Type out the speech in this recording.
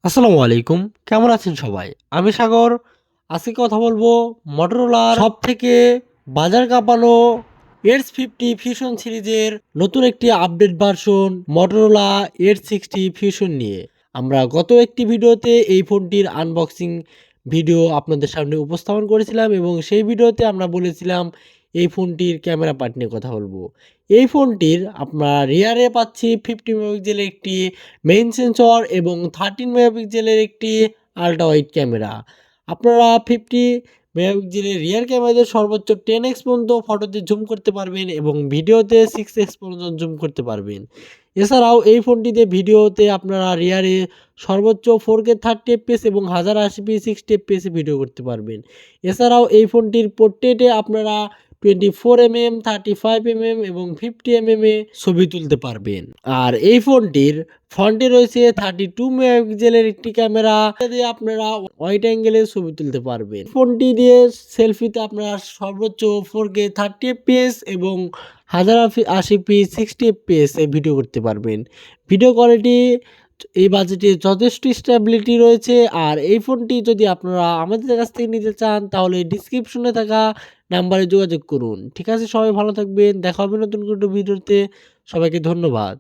আসসালামু আলাইকুম। কেমন আছেন সবাই? আমি সাগর। আজকে কথা বলবো Motorolaর সবথেকে বাজার কাঁপানো Edge 50 Fusion সিরিজের নতুন একটি update version Motorola Edge 60 Fusion নিয়ে। আমরা গত একটি ভিডিওতে এই ফোনটির আনবক্সিং ভিডিও আপনাদের সামনে উপস্থাপন করেছিলাম এবং সেই ভিডিওতে আমরা বলেছিলাম এই ফোনটির ক্যামেরা পার্ট নিয়ে কথা বলবো। এই ফোনটির আপনার রিয়ারে পাচ্ছি 50 মেগাপিক্সেলের একটি মেইন সেন্সর এবং 13 মেগাপিক্সেলের একটি আল্ট্রা ওয়াইড ক্যামেরা। আপনারা 50 মেগাপিক্সেলের রিয়ার ক্যামেরাতে সর্বোচ্চ 10x পর্যন্ত ফটোতে জুম করতে পারবেন এবং ভিডিওতে 6x পর্যন্ত জুম করতে পারবেন। এছাড়াও এই ফোনটিতে ভিডিওতে আপনারা রিয়ারে সর্বোচ্চ 4K 30 এফপিএস এবং 1080p 60 এফপিএস ভিডিও করতে পারবেন। এছাড়াও এই ফোনটির পোর্ট্রেটে আপনারা 24mm 35mm এবং 50mm এ ছবি তুলতে পারবেন। আর এই ফোনটির ফ্রন্টে রয়েছে 32 মেগাপিক্সেলের একটি ক্যামেরা দিয়ে আপনারা ওয়াইড অ্যাঙ্গেলে ছবি তুলতে পারবেন। ফোনটি দিয়ে সেলফিতে আপনারা সর্বোচ্চ 4K 30 এফপিএস এবং 1080p 60 এফপিএস এ ভিডিও করতে পারবেন। ভিডিও কোয়ালিটি এই বাজেটে যথেষ্ট স্টেবিলিটি রয়েছে। আর এই ফোনটি যদি আপনারা আমাদের কাছ থেকে নিতে চান তাহলে ডিসক্রিপশনে থাকা নাম্বারে যোগাযোগ করুন। ঠিক আছে, সবাই ভালো থাকবেন। দেখা হবে নতুন কোনো ভিডিওতে। সবাইকে ধন্যবাদ।